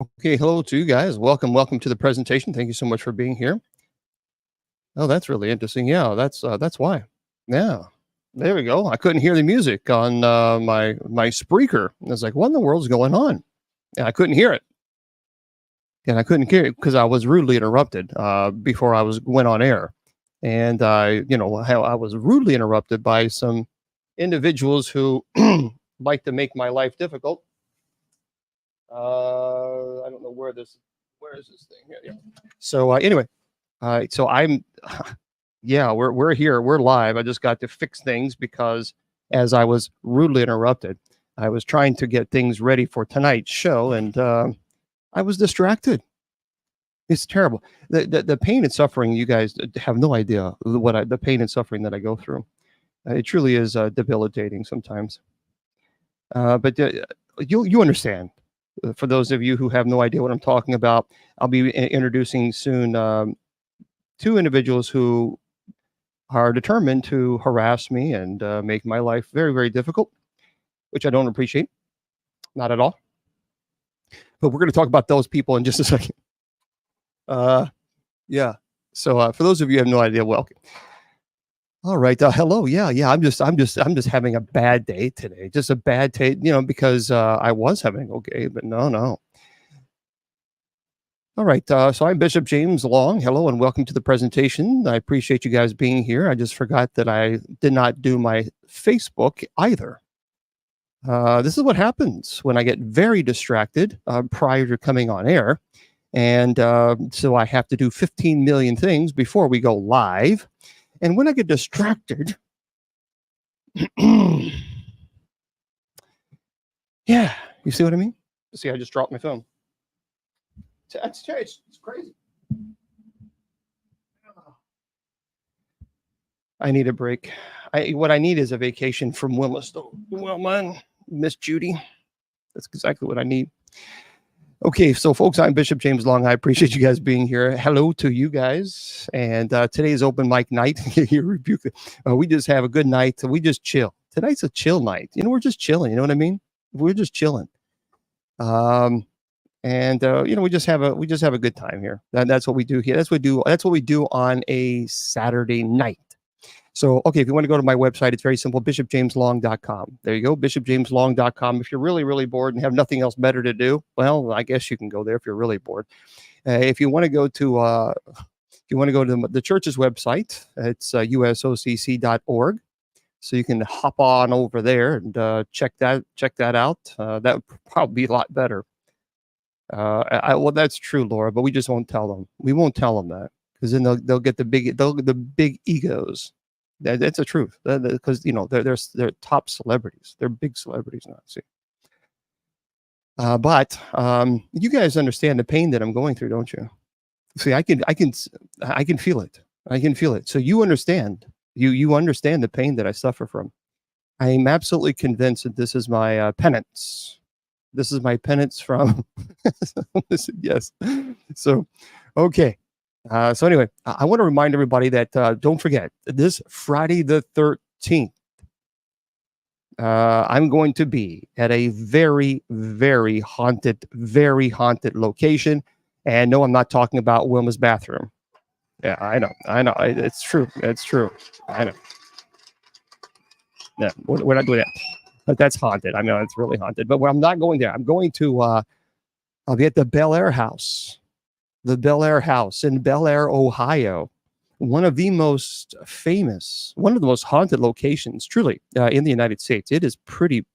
Okay, hello to you guys. Welcome to the presentation. Thank you so much for being here. Oh, that's really interesting. Yeah, that's why. Yeah, there we go. I couldn't hear the music on my Spreaker. I was like, "What in the world's going on?" And I couldn't hear it, and I couldn't hear it because I was rudely interrupted before I was went on air, and how I was rudely interrupted by some individuals who like to make my life difficult. I don't know where is this thing? Yeah. So anyway, so I'm, yeah, we're here, we're live. I just got to fix things because as I was rudely interrupted, I was trying to get things ready for tonight's show, and I was distracted. It's terrible. The pain and suffering. You guys have no idea the pain and suffering that I go through. It truly is debilitating sometimes. But you understand. For those of you who have no idea what I'm talking about, I'll be introducing soon two individuals who are determined to harass me and make my life very, very difficult, which I don't appreciate, not at all. But we're going to talk about those people in just a second. Yeah. So for those of you who have no idea, welcome. All right. Hello. Yeah. I'm just having a bad day today. Just a bad day, because I was having okay, but no. All right. So I'm Bishop James Long. Hello and welcome to the presentation. I appreciate you guys being here. I just forgot that I did not do my Facebook either. This is what happens when I get very distracted prior to coming on air. And so I have to do 15 million things before we go live. And when I get distracted, yeah, you see what I mean? See, I just dropped my phone. It's crazy. I need a break. What I need is a vacation from Wilmington. Well, man, Miss Judy. That's exactly what I need. Okay, so folks, I'm Bishop James Long. I appreciate you guys being here. Hello to you guys. And today's open mic night. You rebuke it. We just have a good night. We just chill. Tonight's a chill night. We're just chilling. You know what I mean? We're just chilling. And we just have a good time here. That's what we do here. That's what we do on a Saturday night. So, okay, if you want to go to my website, it's very simple, bishopjameslong.com. There you go, bishopjameslong.com. If you're really, really bored and have nothing else better to do, well, I guess you can go there if you're really bored. If you want to go to the church's website, it's usocc.org. So you can hop on over there and check that out. That would probably be a lot better. Well, that's true, Laura, but we just won't tell them. We won't tell them that because then they'll get the big egos. That's the truth because they're top celebrities. They're big celebrities now. See, but you guys understand the pain that I'm going through, don't you? See, I can feel it. I can feel it. So you understand. You understand the pain that I suffer from. I am absolutely convinced that this is my penance. This is my penance from. Yes. So, okay. So anyway, I want to remind everybody that don't forget this Friday the 13th. I'm going to be at a very, very haunted location. And no, I'm not talking about Wilma's bathroom. Yeah, I know. It's true. It's true. I know. Yeah, we're not doing that. But that's haunted. I know it's really haunted. But I'm not going there. I'm going to, I'll be at the Bel Air House. The Bel Air House in Bel Air, Ohio. One of the most haunted locations, truly, in the United States. It is pretty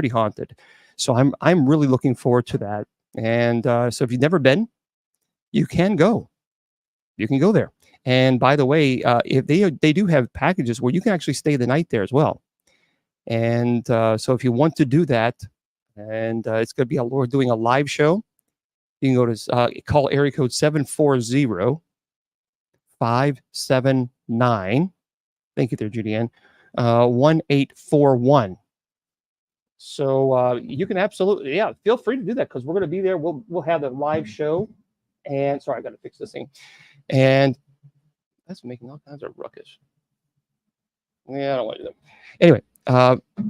haunted. So I'm really looking forward to that. And so if you've never been, you can go. You can go there. And by the way, if they do have packages where you can actually stay the night there as well. And so if you want to do that, and it's going to be we're doing a live show. You can go to call area code 740-579. Thank you there, Judy Ann. 1841. So you can absolutely, feel free to do that because we're going to be there. We'll have the live show. And sorry, I got to fix this thing. And that's making all kinds of ruckus. Yeah, I don't want to do that. Anyway,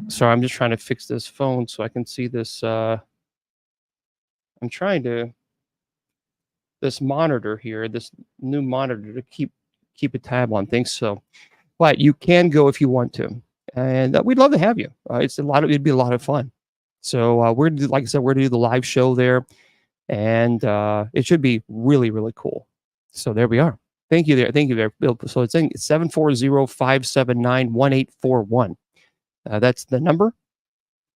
sorry, I'm just trying to fix this phone so I can see this. I'm trying to this monitor here, this new monitor to keep a tab on things. So, but you can go if you want to, and we'd love to have you. It'd be a lot of fun. So like I said, we're gonna do the live show there, and it should be really, really cool. So there we are. Thank you there, Bill. So it's 740-579-1841. That's the number,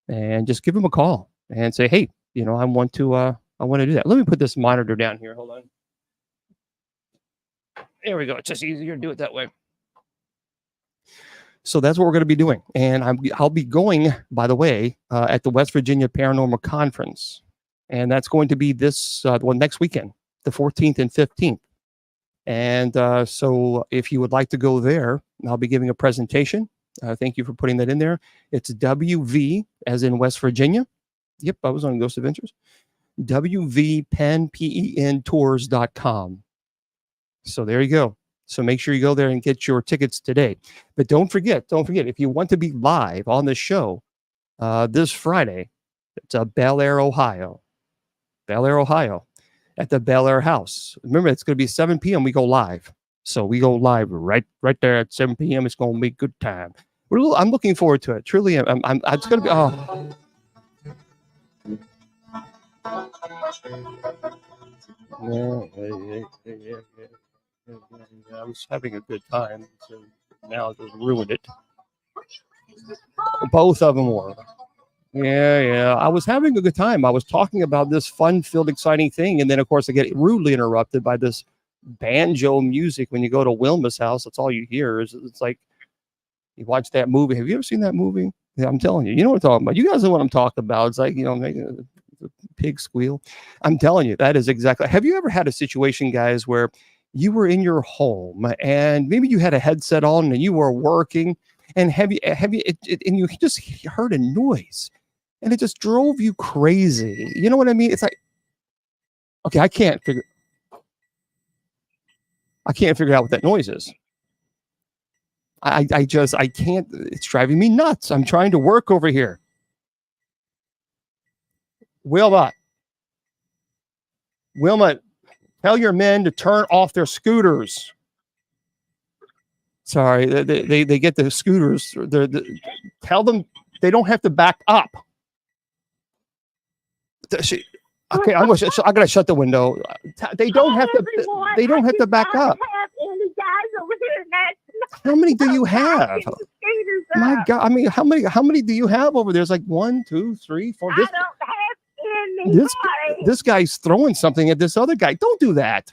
and just give them a call and say, hey, I want to do that. Let me put this monitor down here. Hold on. There we go. It's just easier to do it that way. So that's what we're going to be doing. And I'll be going, by the way, at the West Virginia Paranormal Conference. And that's going to be next weekend, the 14th and 15th. And so if you would like to go there, I'll be giving a presentation. Thank you for putting that in there. It's WV, as in West Virginia. Yep, I was on Ghost Adventures. WVPentours.com. So there you go. So make sure you go there and get your tickets today. But don't forget, if you want to be live on the show this Friday, it's Bel Air, Ohio. Bel Air, Ohio, at the Bel Air House. Remember, it's going to be 7 p.m. We go live. So we go live right there at 7 p.m. It's going to be a good time. I'm looking forward to it. Truly, it's going to be. Oh. Yeah. I was having a good time, so now it just ruined it. Both of them were. Yeah. I was having a good time. I was talking about this fun-filled, exciting thing, and then, of course, I get rudely interrupted by this banjo music. When you go to Wilma's house, that's all you hear. It's like you watch that movie. Have you ever seen that movie? Yeah, I'm telling you. You know what I'm talking about. You guys know what I'm talking about. It's like, making a pig squeal. I'm telling you, that is exactly. Have you ever had a situation, guys, where you were in your home and maybe you had a headset on and you were working, and and you just heard a noise and it just drove you crazy? You know what I mean? It's like, okay, I can't figure out what that noise is. I can't. It's driving me nuts. I'm trying to work over here. Wilma, tell your men to turn off their scooters. Sorry, they get the scooters. Tell them they don't have to back up. Okay, I'm gonna shut the window. They don't have to. They don't have to back up. How many do you have? My God, I mean, how many do you have over there? It's like 1, 2, 3, 4. I don't have any. This guy's throwing something at this other guy. Don't do that,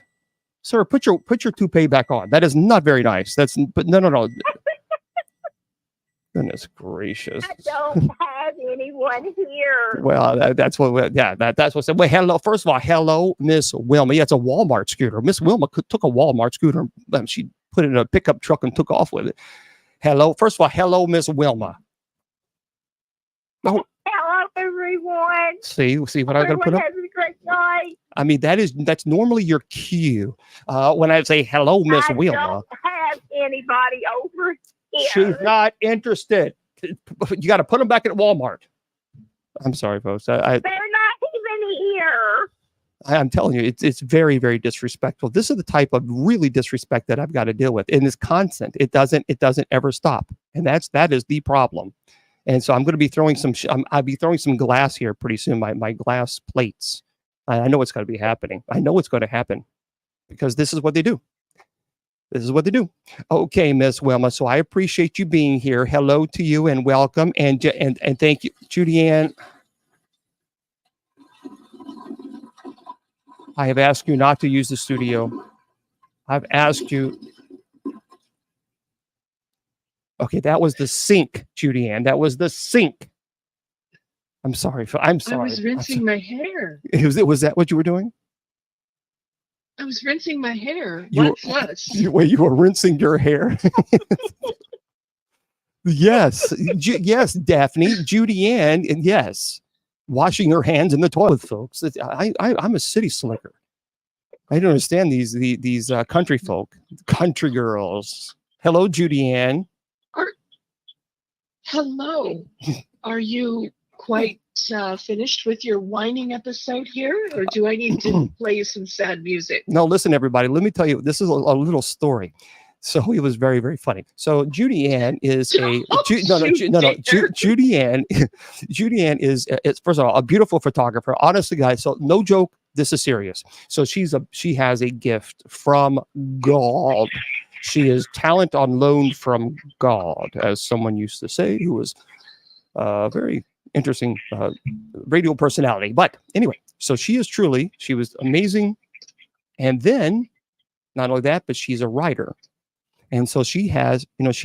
sir. Put your toupee back on. That is not very nice. But no. Goodness gracious! I don't have anyone here. Well, that's what. Yeah, that's what said. Well, hello. First of all, hello, Miss Wilma. Yeah, it's a Walmart scooter. Miss Wilma took a Walmart scooter. She put it in a pickup truck and took off with it. Hello. First of all, hello, Miss Wilma. Oh, hello, everyone. See what I'm gonna put up. Has a great night. I mean, that's normally your cue. When I say hello, Miss Wilma. I don't have anybody over here. She's not interested. You got to put them back at Walmart. I'm sorry, folks. They're not even here. I'm telling you, it's very, very disrespectful. This is the type of really disrespect that I've got to deal with, and it's constant. It doesn't ever stop, and that is the problem. And so I'm going to be throwing I'll be throwing some glass here pretty soon. My glass plates. I know it's going to be happening. I know it's going to happen because this is what they do. This is what they do. Okay, Miss Wilma. So I appreciate you being here. Hello to you and welcome. And thank you, Judy Ann. I have asked you not to use the studio. I've asked you. Okay, that was the sink, Judy Ann. That was the sink. I'm sorry. I was rinsing my hair. Was that what you were doing? I was rinsing my hair. You were rinsing your hair. Yes, Daphne, Judy Ann, and yes, washing her hands in the toilet, folks. I'm a city slicker. I don't understand these country folk, country girls. Hello, Judy Ann. Hello. Are you quite finished with your whining episode here, or do I need to play you some sad music? No, listen, everybody. Let me tell you, this is a little story. So it was very, very funny. So Judy Ann is a Judy Ann. Judy Ann is first of all a beautiful photographer. Honestly, guys. So no joke. This is serious. So she has a gift from God. She is talent on loan from God, as someone used to say, who was a very interesting radio personality. But anyway, so she was amazing. And then not only that, but she's a writer. And so she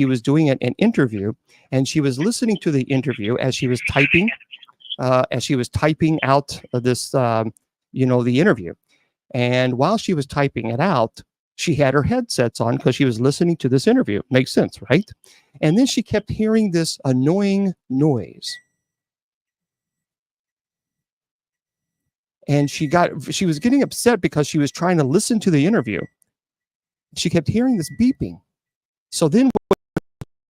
was doing an interview, and she was listening to the interview as she was typing out this, the interview. And while she was typing it out, she had her headsets on because she was listening to this interview. Makes sense, right? And then she kept hearing this annoying noise. And she was getting upset because she was trying to listen to the interview. She kept hearing this beeping. So then what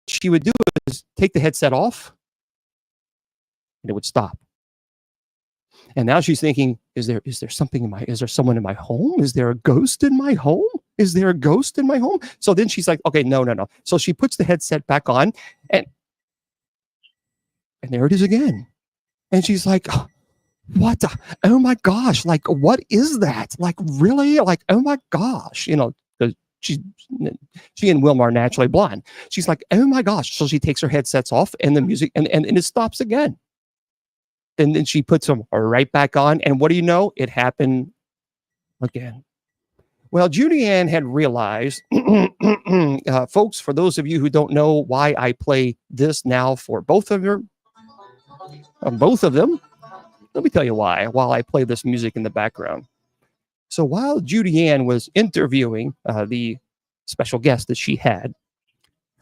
she would do is take the headset off and it would stop. And now she's thinking, is there someone in my home? Is there a ghost in my home? Is there a ghost in my home? So then she's like, okay, no. So she puts the headset back on and there it is again. And she's like, what? Oh my gosh. Like, what is that? Like, really? Like, oh my gosh, because she and Wilma are naturally blind. She's like, oh my gosh. So she takes her headsets off and the music and it stops again. And then she puts them right back on. And what do you know? It happened again. Well, Judy Ann had realized, folks, for those of you who don't know why I play this now for both of them, let me tell you why, while I play this music in the background. So while Judy Ann was interviewing the special guest that she had,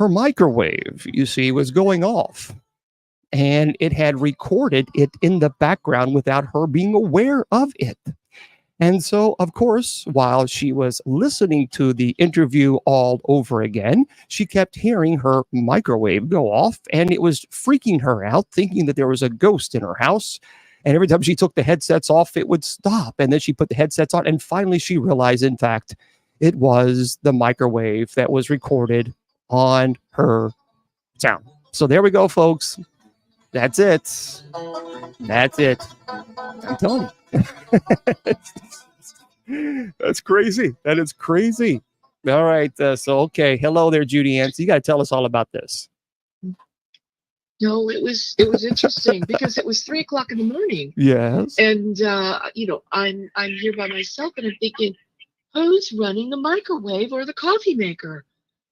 her microwave, you see, was going off. And it had recorded it in the background without her being aware of it. And so, of course, while she was listening to the interview all over again, she kept hearing her microwave go off, and it was freaking her out, thinking that there was a ghost in her house. And every time she took the headsets off, it would stop. And then she put the headsets on, and finally she realized, in fact, it was the microwave that was recorded on her sound. So there we go, folks. That's it. I'm telling you. That's crazy. That is crazy. All right. Okay. Hello there, Judy Ann. So you got to tell us all about this. No, it was interesting because it was 3:00 in the morning. Yes. And I'm here by myself, and I'm thinking, who's running the microwave or the coffee maker?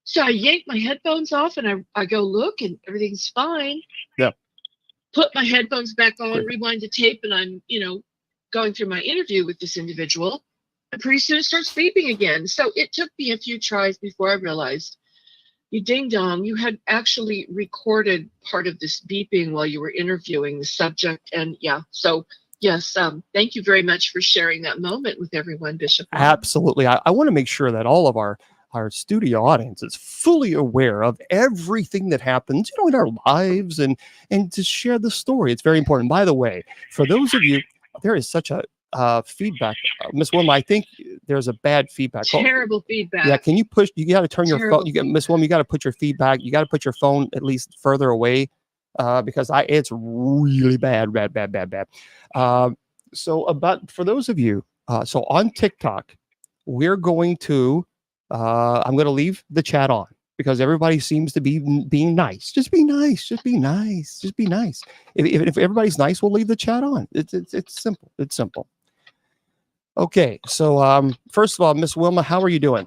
So I yank my headphones off, and I go look, and everything's fine. Yeah. Put my headphones back on, rewind the tape, and I'm, going through my interview with this individual. And pretty soon it starts beeping again. So it took me a few tries before I realized, you ding dong, you had actually recorded part of this beeping while you were interviewing the subject. And yeah, so yes, thank you very much for sharing that moment with everyone, Bishop. Absolutely. I want to make sure that all of our studio audience is fully aware of everything that happens, in our lives and to share the story. It's very important. By the way, for those of you, there is such a feedback. Miss Wilma, I think there's a bad feedback. Terrible feedback. Yeah, can you push? You got to turn your phone. Miss Wilma, you got to put your feedback. You got to put your phone at least further away because it's really bad. So for those of you, so on TikTok, we're going to. I'm going to leave the chat on because everybody seems to be being nice. Just be nice. Just be nice. Just be nice. If everybody's nice, we'll leave the chat on. It's simple. It's simple. Okay. So first of all, Miss Wilma, how are you doing?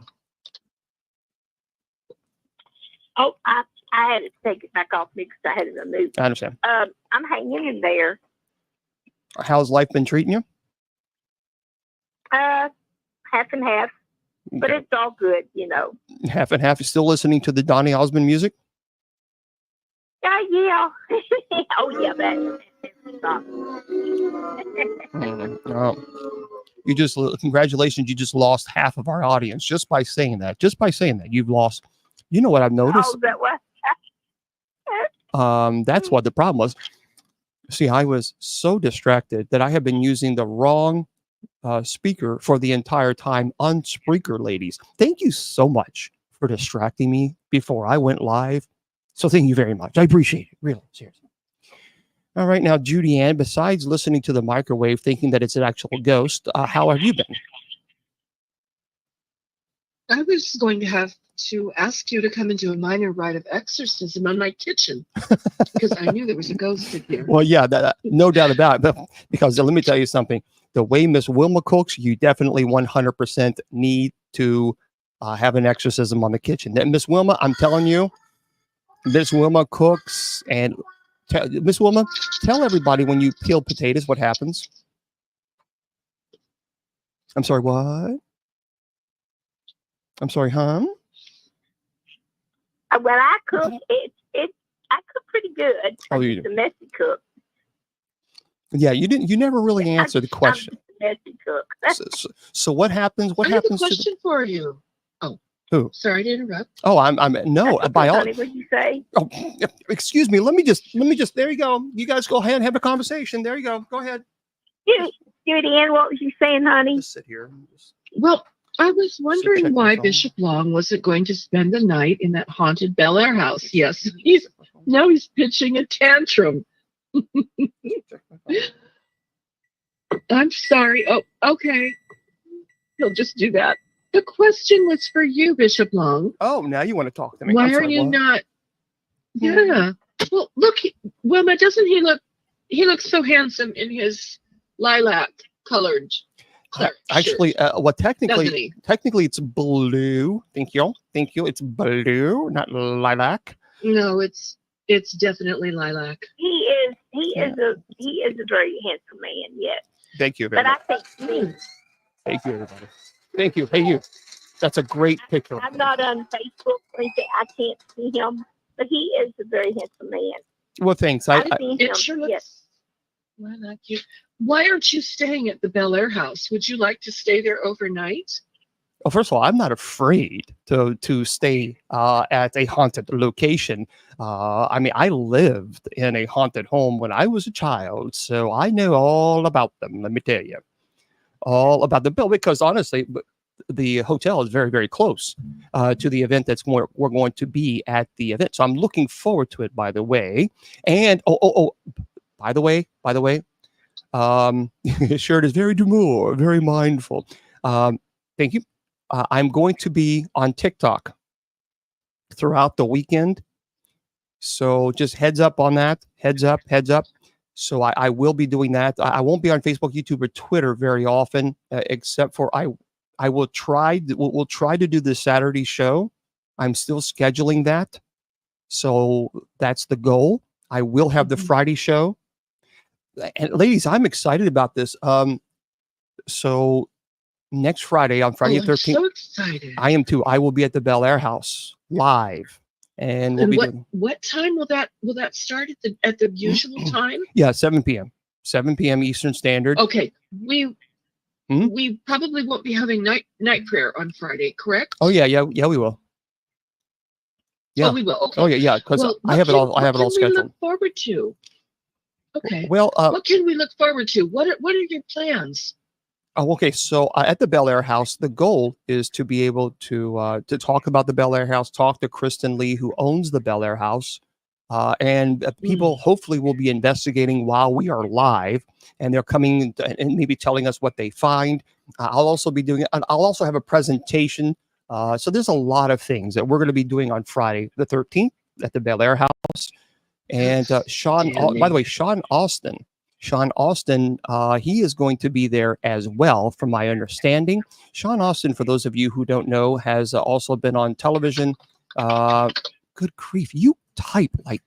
Oh, I had to take it back off me because I had it removed. I understand. I'm hanging in there. How's life been treating you? Half and half. But Okay. it's all good, Half and half. You still listening to the Donny Osmond music? Yeah. Oh, yeah, that. Congratulations. You just lost half of our audience just by saying that. You've lost. You know what I've noticed? Oh, that was. That's what the problem was. See, I was so distracted that I have been using the wrong speaker for the entire time on Spreaker, ladies. Thank you so much for distracting me before I went live. So thank you very much. I appreciate it. Really, seriously. All right, now, Judy Ann, besides listening to the microwave thinking that it's an actual ghost, how have you been? I was going to have to ask you to come and do a minor rite of exorcism on my kitchen because I knew there was a ghost in here. Well, yeah, no doubt about it. But because let me tell you something. The way Miss Wilma cooks, you definitely 100% need to have an exorcism on the kitchen. Miss Wilma, I'm telling you, Miss Wilma cooks. And Miss Wilma, tell everybody when you peel potatoes what happens. I'm sorry, what? I'm sorry, huh? When I cook, I cook pretty good. Oh, I'm you just do. a messy cook. Yeah, you never really answered the question. I'm just a messy cook. So what happens? What I have a happens to question for you. Oh, who? Sorry to interrupt. Oh, I'm no, by all. Honey, what'd you say? Oh, excuse me. Let me just. There you go. You guys go ahead and have a conversation. There you go. Go ahead. Judy Ann, what was you saying, honey? Just sit here. Well, I was check wondering my why phone. Bishop Long wasn't going to spend the night in that haunted Bel Air house. Yes, now he's pitching a tantrum. I'm sorry. Oh, okay. He'll just do that. The question was for you, Bishop Long. Oh, now you want to talk to me? Why I'm are sorry, you what? not? Yeah. Well, look, Wilma, doesn't he look? He looks so handsome in his lilac-colored Actually, shirt, well, doesn't technically, he? it's blue. Thank you. It's blue, not lilac. No, it's definitely lilac. He is a very handsome man, yes. Thank you very But much. I think Thank you, everybody. Thank you. Hey, you. That's a great picture. I'm not on Facebook or anything. I can't see him, but he is a very handsome man. Well, thanks. I've seen him. It sure looks Yes. lilac. Why aren't you staying at the Bel Air house? Would you like to stay there overnight? Well, first of all, I'm not afraid to stay at a haunted location. I mean, I lived in a haunted home when I was a child, so I know all about them. Let me tell you, all about the bill. Because honestly, the hotel is very, very close to the event we're going to be at the event. So I'm looking forward to it. By the way, and by the way, his shirt is very demure, very mindful. Thank you. I'm going to be on TikTok throughout the weekend. So just heads up on that. Heads up. So I will be doing that. I won't be on Facebook, YouTube, or Twitter very often, except for I will try. We'll try to do the Saturday show. I'm still scheduling that. So that's the goal. I will have the Friday show. And ladies, I'm excited about this. So next Friday, on Friday the 13th, I'm so excited. I am too. I will be at the Bel Air house live, and we'll And be what doing, what time will that start at the usual time? 7 p.m. 7 p.m. Eastern Standard. Okay, we Hmm? we probably won't be having night prayer on Friday, correct? Oh yeah, we will. Yeah. Oh, we will. Okay. Oh yeah, because Well, I have it all. I have it all what can we scheduled. look forward to? Okay. Well, What can we look forward to? What are your plans? okay. So at the Bel Air house, the goal is to be able to talk about the Bel Air house, talk to Kristen Lee, who owns the Bel Air house, and people hopefully will be investigating while we are live, and they're coming and maybe telling us what they find. I'll also be doing. I'll also have a presentation. So there's a lot of things that we're going to be doing on Friday the 13th at the Bel Air house. And Sean, by the way, Sean Austin, he is going to be there as well, from my understanding. Sean Austin, for those of you who don't know, has also been on television. Good grief, you type like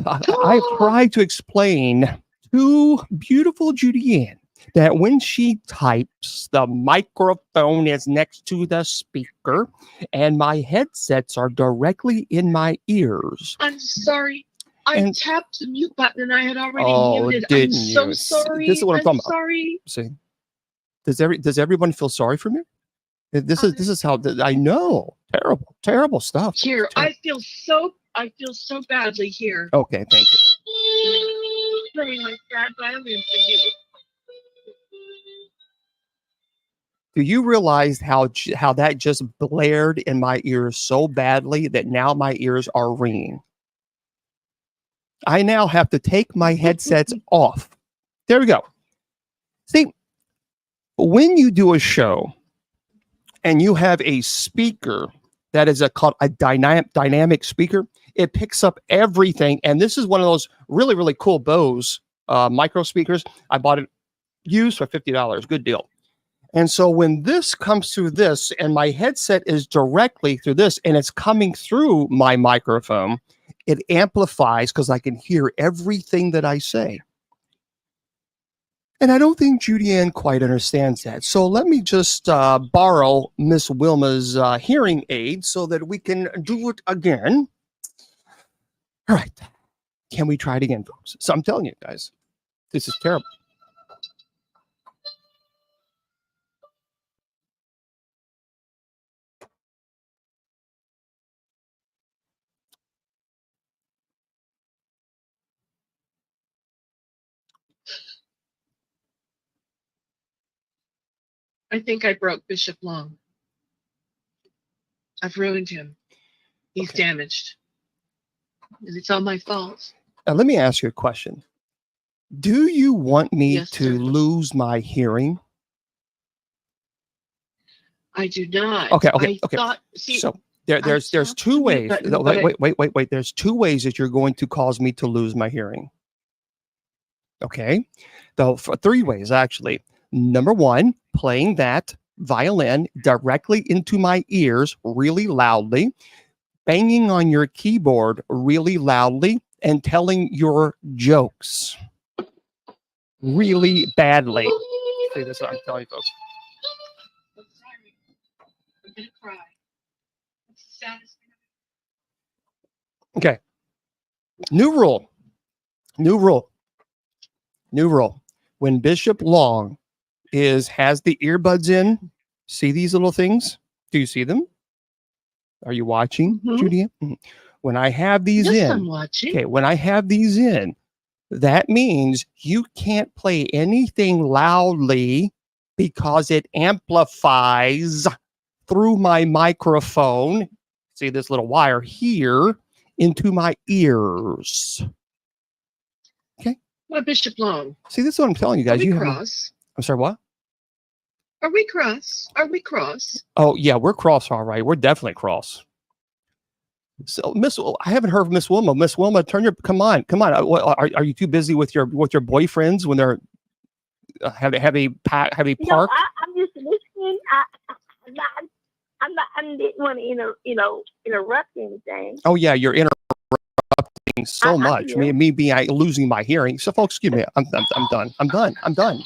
I tried to explain to beautiful Judy Ann that when she types, the microphone is next to the speaker and my headsets are directly in my ears. I'm sorry. I tapped the mute button and I had already muted. I'm Didn't so you? sorry. This is what I'm talking about. Sorry. See, does everyone feel sorry for me? This is how I know. Terrible stuff. Here, I feel so I feel so badly here. Okay, thank you. Playing my sad violin for you. Do you realize how that just blared in my ears so badly that now my ears are ringing? I now have to take my headsets off. There we go. See, when you do a show and you have a speaker that is called a dynamic speaker, it picks up everything. And this is one of those really, really cool Bose micro speakers. I bought it used for $50. Good deal. And so when this comes through this and my headset is directly through this and it's coming through my microphone, it amplifies because I can hear everything that I say. And I don't think Judy Ann quite understands that. So let me just borrow Miss Wilma's hearing aid so that we can do it again. All right. Can we try it again, folks? So I'm telling you guys, this is terrible. I think I broke Bishop Long. I've ruined him. He's Okay. damaged. And it's all my fault. Now, let me ask you a question. Do you want me Yes, to sir. lose my hearing? I do not. Okay. I Okay. thought, see, So there's talked two to me, ways. but- No, but wait. There's two ways that you're going to cause me to lose my hearing. Okay. Though for three ways, actually. Number one, playing that violin directly into my ears really loudly, banging on your keyboard really loudly, and telling your jokes really badly. See, this is what I'm telling you, folks. I'm sorry. I'm gonna cry. It's the saddest thing. Okay. New rule. When Bishop Long has the earbuds in, see these little things? Do you see them? Are you watching, Mhm. Judy? Mhm. When I have these Yes, in, I'm watching. okay, when I have these in, that means you can't play anything loudly because it amplifies through my microphone. See this little wire here into my ears. Well, Bishop Long, See, this is what I'm telling you are guys. we You have. cross? I'm sorry, what? Are we cross? Are we cross? Oh yeah, we're cross, all right. We're definitely cross. So, I haven't heard of Miss Wilma. Miss Wilma, come on. Are you too busy with your boyfriends when they're have a park? No, I'm just listening. I didn't want to, interrupt anything. Oh yeah, you're interrupting so I much. am. Me being losing my hearing. So, folks, excuse me. I'm done. I'm done.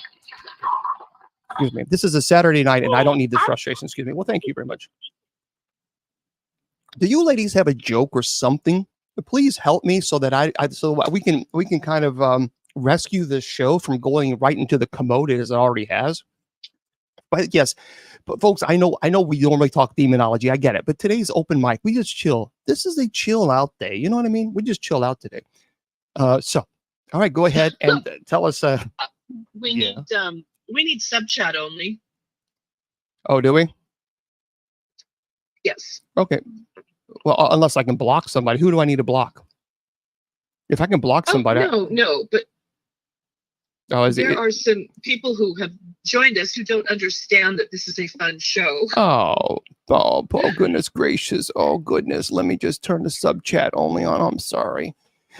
Excuse me. This is a Saturday night, and I don't need this frustration. Excuse me. Well, thank you very much. Do you ladies have a joke or something? Please help me so that so we can kind of rescue this show from going right into the commode as it already has. But yes, but folks, I know we normally talk demonology. I get it, but today's open mic. We just chill. This is a chill out day. You know what I mean? We just chill out today. So, all right, go ahead and tell us. We Yeah. need sub chat only. Oh, do we? Yes. Okay. Well, unless I can block somebody, who do I need to block? If I can block somebody, No, but is there it? are some people who have joined us who don't understand that this is a fun show. Oh, goodness gracious. Oh, goodness. Let me just turn the sub chat only on. I'm sorry.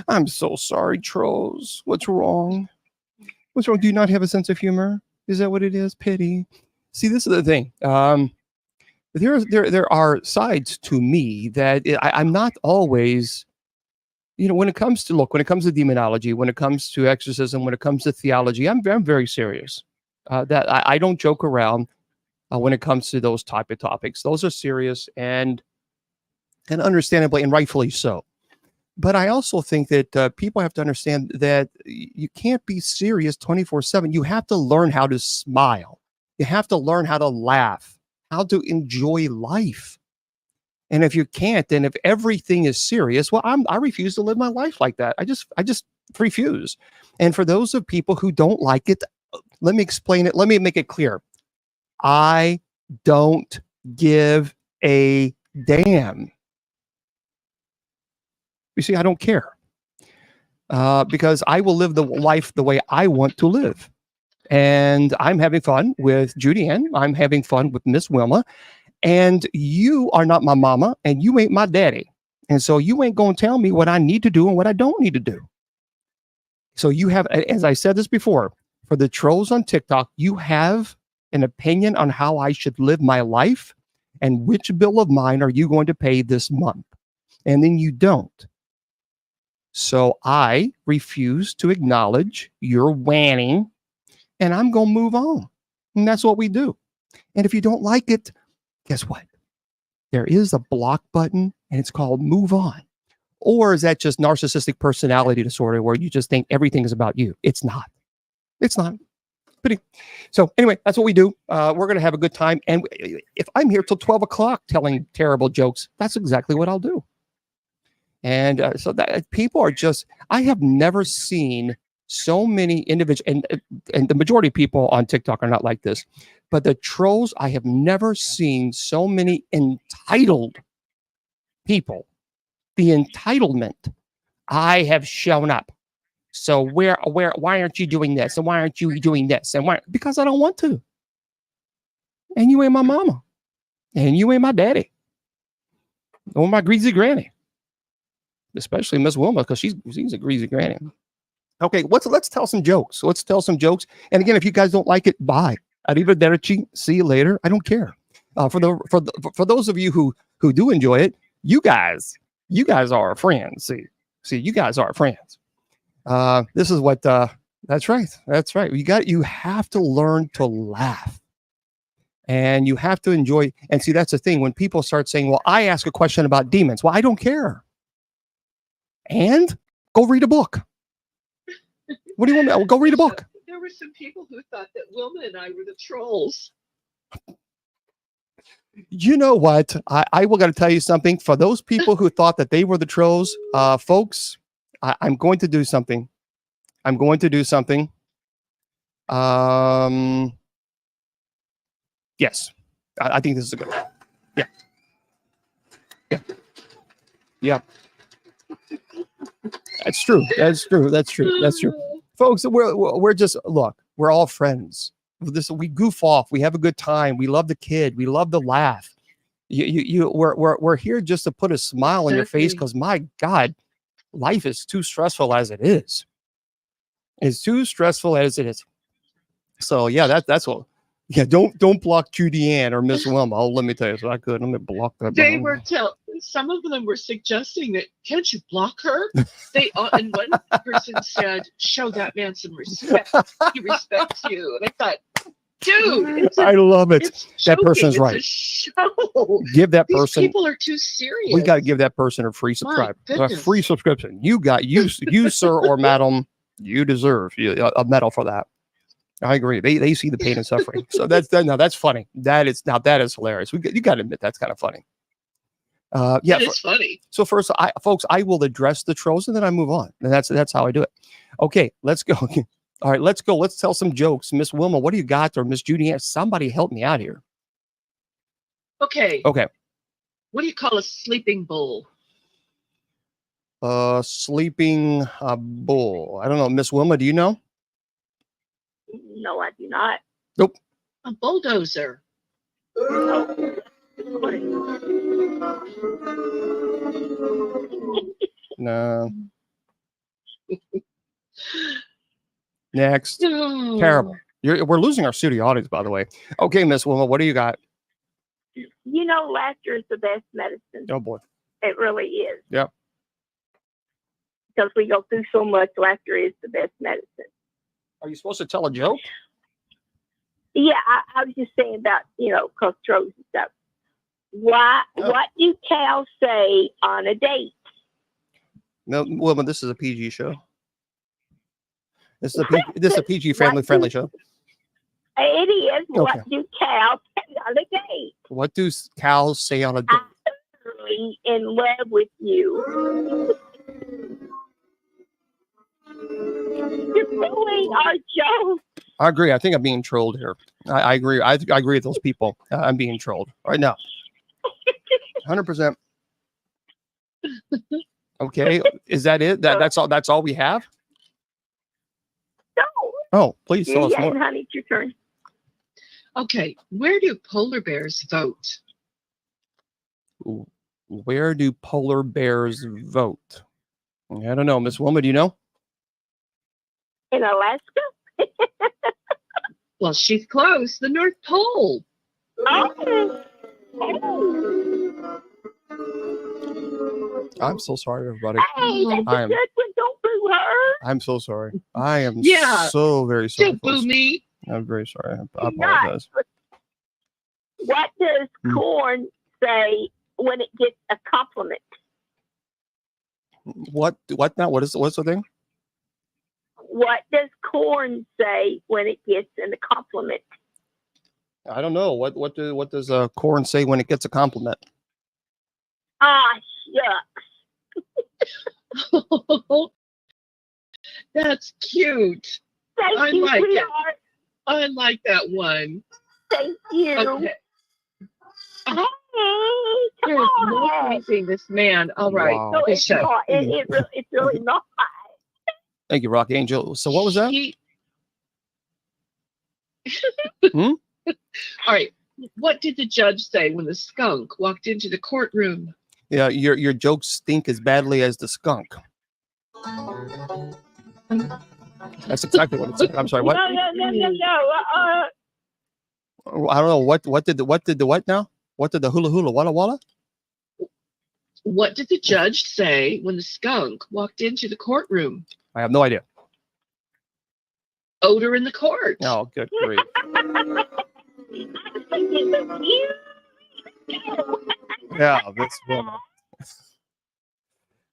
I'm so sorry, trolls. What's wrong? What's wrong? Do you not have a sense of humor? Is that what it is? Pity. See, this is the thing. There are sides to me that I'm not always, when it comes to demonology, when it comes to exorcism, when it comes to theology, I'm very serious. That I don't joke around when it comes to those type of topics. Those are serious and understandably and rightfully so. But I also think that people have to understand that you can't be serious 24/7. You have to learn how to smile. You have to learn how to laugh, how to enjoy life. And if you can't, then if everything is serious, well, I refuse to live my life like that. I just refuse. And for those of people who don't like it, let me explain it. Let me make it clear. I don't give a damn. You see, I don't care because I will live the life the way I want to live. And I'm having fun with Judy Ann. I'm having fun with Miss Wilma. And you are not my mama and you ain't my daddy. And so you ain't going to tell me what I need to do and what I don't need to do. So you have, as I said this before, for the trolls on TikTok, you have an opinion on how I should live my life and which bill of mine are you going to pay this month? And then you don't. So I refuse to acknowledge your wanting and I'm going to move on. And that's what we do. And if you don't like it, guess what? There is a block button and it's called move on. Or is that just narcissistic personality disorder where you just think everything is about you? It's not. It's not. So anyway, that's what we do. We're going to have a good time. And if I'm here till 12 o'clock telling terrible jokes, that's exactly what I'll do. And so that people are just, I have never seen so many individuals, and the majority of people on TikTok are not like this, but the trolls, I have never seen so many entitled people. The entitlement. I have shown up. So why aren't you doing this? And why aren't you doing this? And why? Because I don't want to. And you ain't my mama. And you ain't my daddy. Or my greasy granny. Especially Miss Wilma, because she's a greasy granny. Okay, let's tell some jokes. Let's tell some jokes. And again, if you guys don't like it, bye. Arrivederci. See you later. I don't care. For those of you who do enjoy it, you guys are our friends. See, you guys are our friends. This is what. That's right. That's right. You have to learn to laugh, and you have to enjoy. And see, that's the thing. When people start saying, "Well, I ask a question about demons," well, I don't care. And go read a book. What do you want? Well, go read a book. There were some people who thought that Wilma and I were the trolls. You know what? I will got to tell you something. For those people who thought that they were the trolls, folks, I'm going to do something. I'm going to do something. Yes, I think this is a good one. Yeah. Yeah. Yeah. That's true. That's true. That's true. That's true. Folks, we're just, look, we're all friends. We goof off. We have a good time. We love the kid. We love the laugh. We're here just to put a smile on your face because, my God, life is too stressful as it is. It's too stressful as it is. So yeah, that's what. Yeah, don't block Judy Ann or Miss Wilma. Oh, let me tell you, so I could. Let me block that. Some of them were suggesting that, can't you block her? And one person said, show that man some respect. He respects you. And I thought, dude, I love it. That person's right. Give that person. These people are too serious. We got to give that person a free subscription. You sir or madam, you deserve a medal for that. I agree. They see the pain and suffering. So that's funny. That is hilarious. You got to admit that's kind of funny. Yeah, it's funny. So first, folks, I will address the trolls and then I move on. And that's how I do it. Okay, let's go. All right, let's go. Let's tell some jokes. Miss Wilma, what do you got? Or Miss Judy Ann, somebody help me out here. Okay. What do you call a sleeping bull? Sleeping bull. I don't know. Miss Wilma, do you know? No, I do not. Nope. A bulldozer. No. Next. Terrible. We're losing our studio audience, by the way. Okay, Miss Wilma, what do you got? You know, laughter is the best medicine. Oh boy. It really is. Yep. Because we go through so much, laughter is the best medicine. Are you supposed to tell a joke? Yeah, I was just saying about, because trolls and stuff. What do cows say on a date? No, Wilma, this is a PG show. This is a PG family-friendly show. It is. Okay. What do cows say on a date? What do cows say on a date? really in love with you. You're pulling our joke. I agree. I think I'm being trolled here. I agree. I agree with those people. I'm being trolled right now. 100%. Okay. Is that it? That's all. That's all we have. No. Oh, please tell us Yeah, more. honey, it's your turn. Okay, where do polar bears vote? Where do polar bears vote? I don't know. Miss Wilma, do you know? In Alaska? Well, she's close. The North Pole. Oh. I'm so sorry, everybody. Hey, that's I a am- good one. Don't boo her. I'm so sorry. I am Yeah. so very sorry. Don't boo folks. me. I'm very sorry. I You're not. apologize. What does corn say when it gets a compliment? What now? What's the thing? What does corn say when it gets a compliment? I don't know. What does corn say when it gets a compliment? Ah, shucks. That's cute. Thank I you, like it. sweetheart. I like that one. Thank you. Okay. Hey, come There's no on. pleasing this man. All right. Wow. No, it's Bishop. not. It's really not. Thank you, Rock Angel. So what was that? All right. What did the judge say when the skunk walked into the courtroom? Yeah, your jokes stink as badly as the skunk. That's exactly what it said. I'm sorry. What? No. I don't know. What did the what now? What did the hula hula walla walla? What did the judge say when the skunk walked into the courtroom? I have no idea. Odor in the court. Oh, good grief. Yeah, that's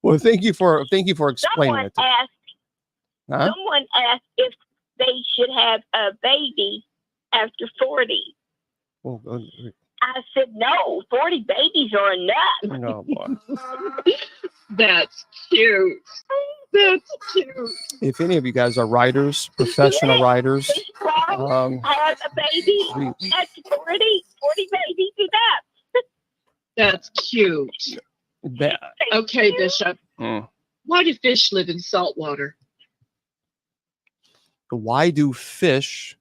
well. Thank you for explaining Someone it. To me. asked. Huh? Someone asked if they should have a baby after 40. Oh, good. I said no. 40 babies are enough. Oh, boy. That's cute. That's cute. If any of you guys are writers, professional writers, This one have a baby we- at 40 babies enough. That's cute. that, Okay, Bishop. mm. Why do fish live in salt water? Why do fish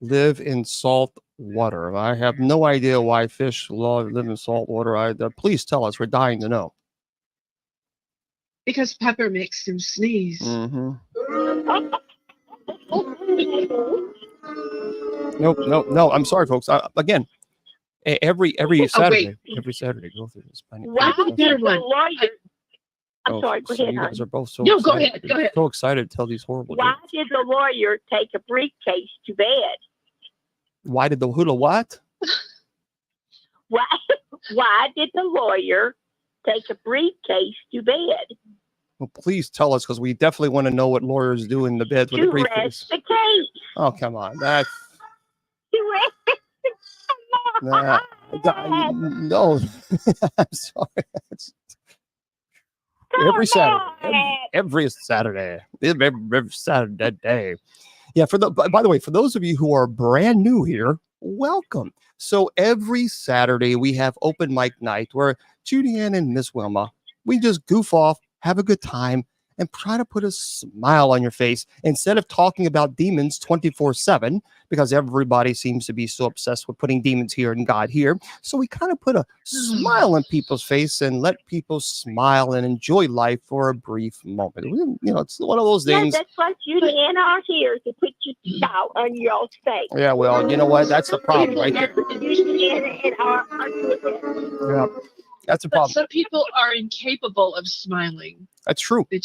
live in salt water? I have no idea why fish live in salt water. Please tell us. We're dying to know. Because pepper makes them sneeze. Mm-hmm. No. I'm sorry, folks. Again, every Saturday, go through this. Why Good did the one. lawyer? I'm sorry. Go so ahead, you hon. guys are both so No, excited. go ahead, go ahead. So excited to tell these horrible Why jokes. did the lawyer take a briefcase to bed? Why did the hula what? Why did the lawyer take a briefcase to bed? Well, please tell us, because we definitely want to know what lawyers do in the bed with a To briefcase. rest the case. Oh, come on. That's To rest. no. I'm sorry. That's- every Saturday. Every Saturday. Every Saturday day. Yeah, by the way, for those of you who are brand new here, welcome. So every Saturday we have open mic night where Judy Ann and Miss Wilma, we just goof off, have a good time, and try to put a smile on your face instead of talking about demons 24/7, because everybody seems to be so obsessed with putting demons here and God here. So we kind of put a smile on people's face and let people smile and enjoy life for a brief moment. It's one of those Yeah, things. that's why Judy and I are here, to put your smile on y'all's face. Yeah, well, you know what? That's the problem right there. That's what Judy and I are doing. Yeah, that's the But problem. some people are incapable of smiling. That's true. It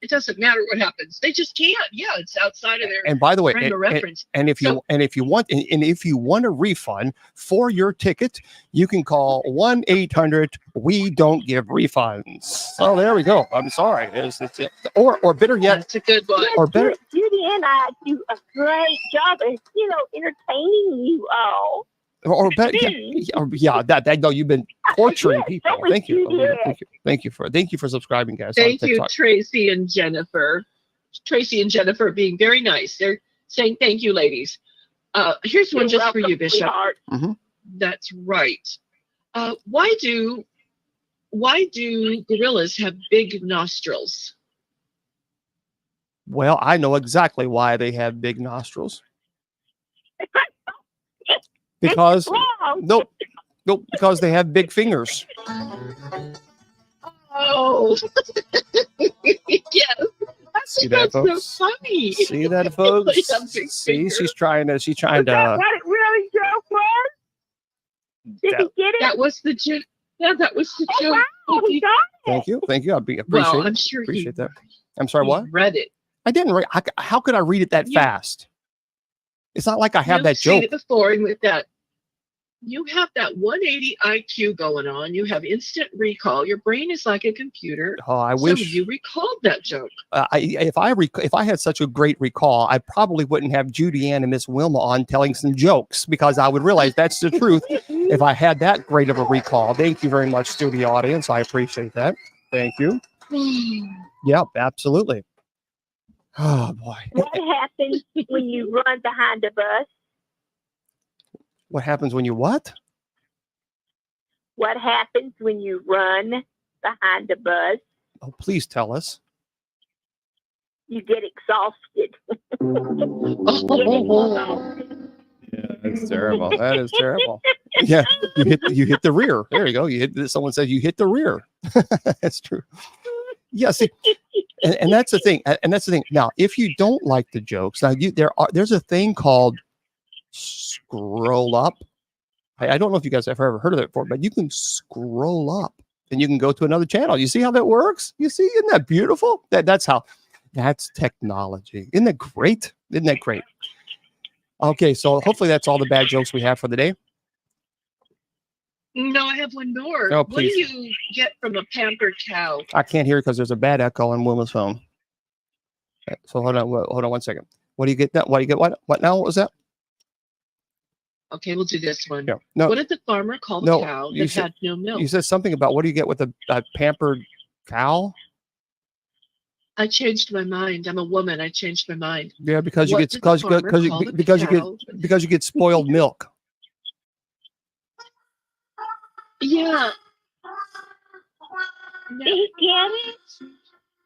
doesn't matter what happens. They just can't. Yeah, it's outside of their And by the way, frame of reference. and if you if you want a refund for your ticket, you can call 1-800 we don't give refunds. Oh, there we go. I'm sorry. Or better yet, That's a good one. or better. Judy and I do a great job of, entertaining you all. or yeah, that no, you've been torturing Yes, people. that was Thank you. you, Thank you for subscribing, guys. on Thank you, TikTok. Tracy and Jennifer. Tracy and Jennifer being very nice. They're saying thank you, ladies. Here's one You're just for welcome, you, Bishop. sweetheart. That's right. Why do gorillas have big nostrils? Well, I know exactly why they have big nostrils. Because Wrong. nope, because they have big fingers. Oh, yes. See that, That's so folks? funny. See that, folks? They have big See, fingers. she's trying Is that to. what it really joke was? Did That- he get it? That was the joke. Yeah, that was the Oh, joke. wow, he got Thank you. I appreciate Well, I'm it. sure Appreciate that. I'm sorry. he What? read it. I didn't read. How could I read it that You- fast? It's not like I have You've that seen joke. it before, and with that, you have that 180 IQ going on. You have instant recall. Your brain is like a computer. Oh, I Some of wish. you recalled that joke. If I had such a great recall, I probably wouldn't have Judy Ann and Miss Wilma on telling some jokes because I would realize that's the truth if I had that great of a recall. Thank you very much, studio audience. I appreciate that. Thank you. Yep, absolutely. Oh boy, What happens when you run behind a bus? what happens when you what? What happens when you run behind a bus? Oh, please tell us. You get exhausted. Yeah, that's terrible. That is terrible. Yeah, you hit the rear. There you go. You hit. Someone said you hit the rear. That's true. Yeah, see, and that's the thing. And that's the thing. Now, if you don't like the jokes, now there's a thing called scroll up. I don't know if you guys have ever heard of it before, but you can scroll up and you can go to another channel. You see how that works? You see, isn't that beautiful? That's technology. Isn't that great? Isn't that great? Okay, so hopefully that's all the bad jokes we have for the day. No, I have one more. Oh, What do please. you get from a pampered cow? I can't hear because there's a bad echo on Wilma's phone. Okay, so hold on 1 second. What do you get now? What do you get? What now? What was that? Okay, we'll do this one. Yeah. No, What did the farmer call the No, cow you that said- had no milk? you said something about what do you get with a pampered cow? I changed my mind. I'm a woman. I changed my mind. Yeah, because What you did the get farmer call the because you get spoiled milk. Yeah. Did he get it?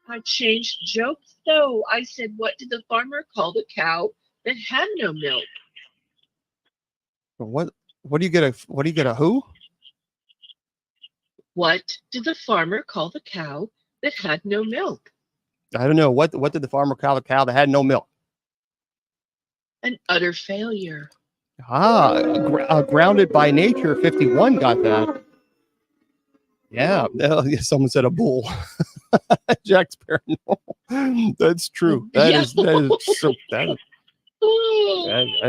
I changed jokes though. I said, what did the farmer call the cow that had no milk? What do you get a who? What did the farmer call the cow that had no milk? I don't know. What did the farmer call the cow that had no milk? An utter failure. Grounded by Nature 51 got that. Yeah, someone said a bull. Jack's paranormal. That's true. That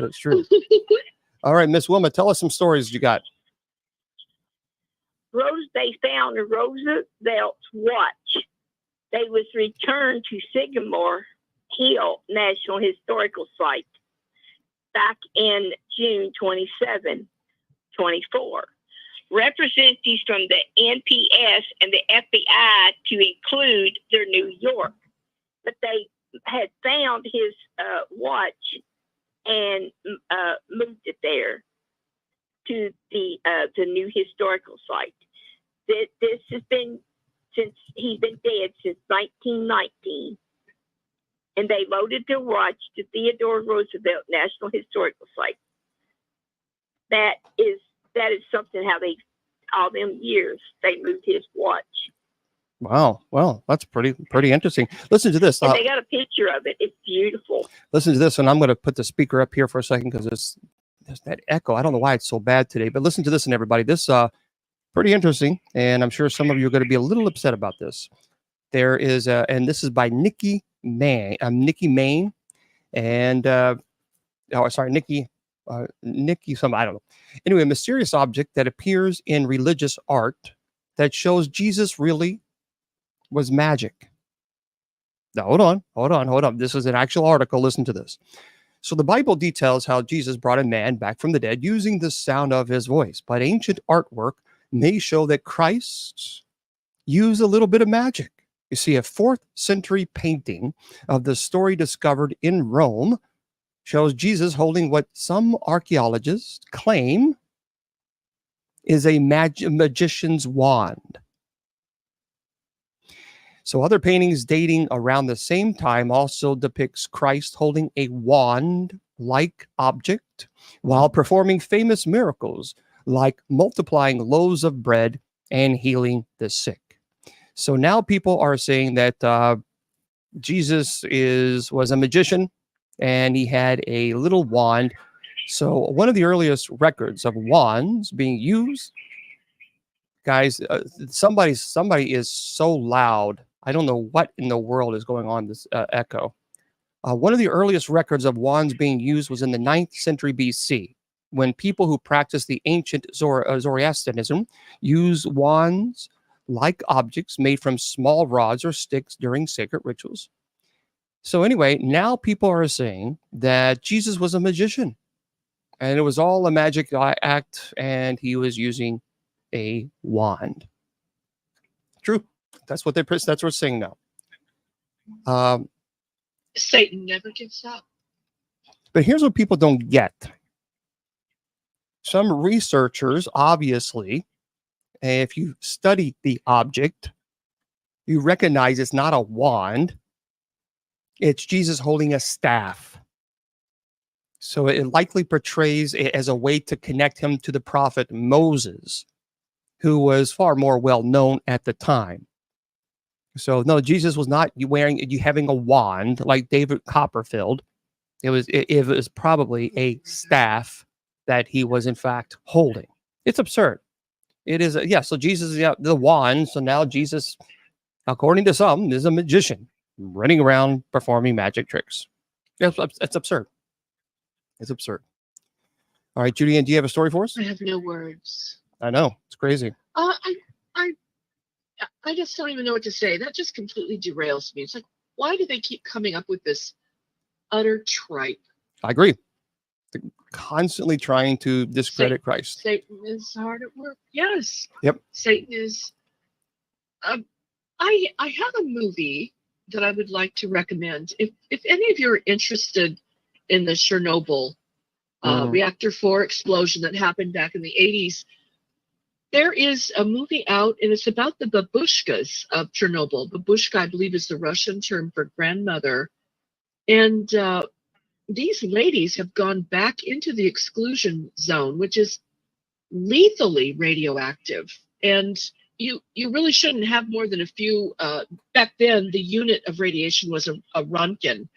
is true. All right, Miss Wilma, tell us some stories you got. They found a Roosevelt's watch. They was returned to Sycamore Hill National Historical Site back in June 27, 24. Representatives from the NPS and the FBI to include their New York, but they had found his watch and moved it there to the new historical site. This has been since he's been dead since 1919, and they loaded their watch to Theodore Roosevelt National Historical Site. That is something how they all them years they moved his watch. Wow. Well, that's pretty interesting. Listen to this. And they got a picture of it. It's beautiful. Listen to this, and I'm going to put the speaker up here for a second because there's that echo. I don't know why it's so bad today, but listen to this, and everybody, this pretty interesting, and I'm sure some of you are going to be a little upset about this. There is, and this is by Nikki Main, and Nikki, some I don't know. Anyway, a mysterious object that appears in religious art that shows Jesus really was magic. Now, hold on. This is an actual article. Listen to this. So the Bible details how Jesus brought a man back from the dead using the sound of his voice. But ancient artwork may show that Christ used a little bit of magic. You see, a 4th century painting of the story discovered in Rome shows Jesus holding what some archaeologists claim is a magician's wand. So other paintings dating around the same time also depicts Christ holding a wand-like object while performing famous miracles like multiplying loaves of bread and healing the sick. So now people are saying that Jesus was a magician and he had a little wand. So one of the earliest records of wands being used, guys, somebody is so loud. I don't know what in the world is going on this echo. One of the earliest records of wands being used was in the 9th century BC, when people who practiced the ancient Zoroastrianism used wands like objects made from small rods or sticks during sacred rituals. So anyway, now people are saying that Jesus was a magician and it was all a magic act and he was using a wand. True. That's what we're saying now. Satan never gives up. But here's what people don't get. Some researchers, obviously, if you study the object, you recognize it's not a wand. It's Jesus holding a staff. So it likely portrays it as a way to connect him to the prophet Moses, who was far more well known at the time. So no, Jesus was not having a wand like David Copperfield. It was probably a staff that he was in fact holding. It's absurd. It is so Jesus is the wand. So now Jesus, according to some, is a magician running around performing magic tricks. It's absurd. It's absurd. All right, Judy, do you have a story for us? I have no words. I know, it's crazy. I just don't even know what to say. That just completely derails me. It's like, why do they keep coming up with this utter tripe? I agree. They're constantly trying to discredit Christ. Satan is hard at work. Yes. Yep. Satan is. I have a movie that I would like to recommend. If any of you are interested in the Chernobyl reactor 4 explosion that happened back in the 80s, there is a movie out, and it's about the babushkas of Chernobyl. Babushka, I believe, is the Russian term for grandmother. And these ladies have gone back into the exclusion zone, which is lethally radioactive. And you really shouldn't have more than a few. Back then, the unit of radiation was a Roentgen.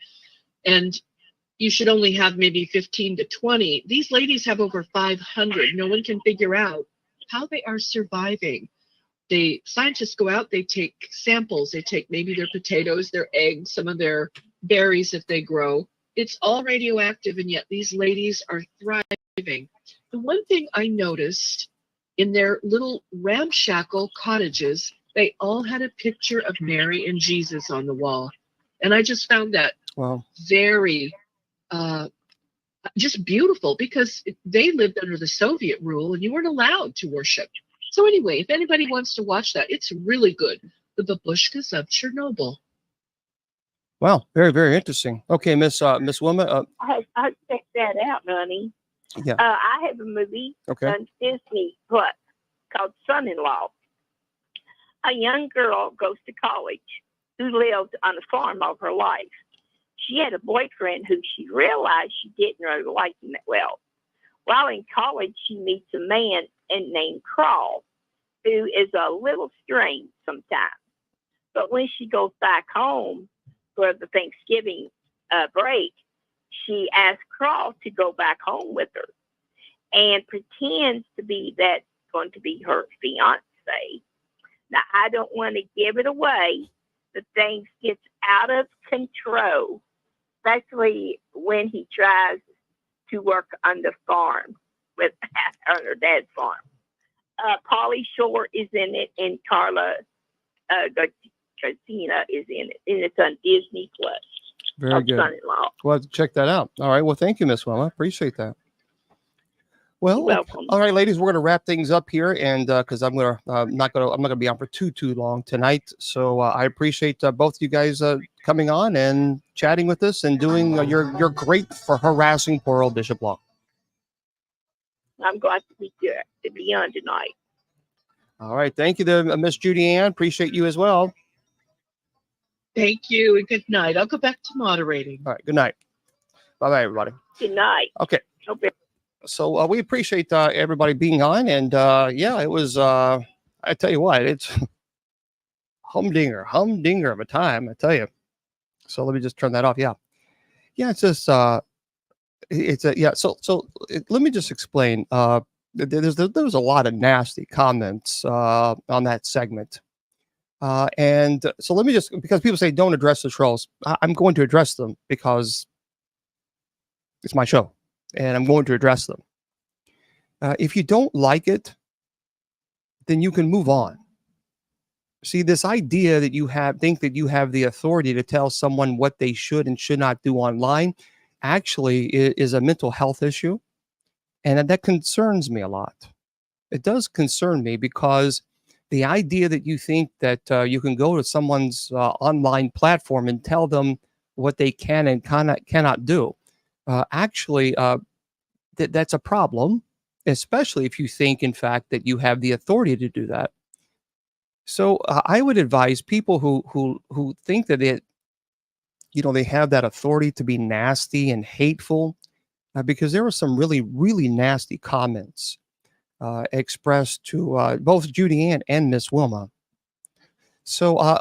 And you should only have maybe 15 to 20. These ladies have over 500. No one can figure out how they are surviving. Scientists go out, they take samples, they take maybe their potatoes, their eggs, some of their berries if they grow. It's all radioactive, and yet these ladies are thriving. The one thing I noticed in their little ramshackle cottages, they all had a picture of Mary and Jesus on the wall. And I just found that very just beautiful, because they lived under the Soviet rule and you weren't allowed to worship. So anyway, if anybody wants to watch that, it's really good. The Babushkas of Chernobyl. Wow, very, very interesting. Okay, Miss Wilma. I checked that out, honey. Yeah. I have a movie on Disney Plus called Son-in-Law. A young girl goes to college who lived on a farm all her life. She had a boyfriend who she realized she didn't really like him that well. While in college, she meets a man named Carl, who is a little strange sometimes. But when she goes back home for the Thanksgiving break, she asks Carl to go back home with her and pretends to be that's going to be her fiance. Now, I don't want to give it away, but things gets out of control, especially when he tries to work on the farm on her dad's farm. Pauly Shore is in it, and Carla Garcina is in it, and it's on Disney Plus. Very good. Son-in-Law. We'll have to check that out. All right. Well, thank you, Miss Wilma. Appreciate that. Well, You're welcome. all right, ladies, we're going to wrap things up here, and because I'm not gonna be on for too long tonight. So I appreciate both you guys coming on and chatting with us and doing your great for harassing poor old Bishop Long. I'm glad to be here to be on tonight. All right, thank you, to Miss Judy Ann. Appreciate you as well. Thank you and good night. I'll go back to moderating. All right, good night. Bye bye, everybody. Good night. Okay. Okay. So we appreciate everybody being on, and yeah, it was. I tell you what, it's humdinger of a time. I tell you. So let me just turn that off. Yeah, it's just it's a yeah. So let me just explain. There was a lot of nasty comments on that segment, and so let me just, because people say don't address the trolls, I'm going to address them because it's my show. And I'm going to address them. If you don't like it, then you can move on. See, this idea that think that you have the authority to tell someone what they should and should not do online actually is a mental health issue. And that concerns me a lot. It does concern me because the idea that you think that you can go to someone's online platform and tell them what they can and cannot do. Actually, that's a problem, especially if you think, in fact, that you have the authority to do that. So I would advise people who think that they have that authority to be nasty and hateful, because there were some really, really nasty comments expressed to both Judy Ann and Miss Wilma. So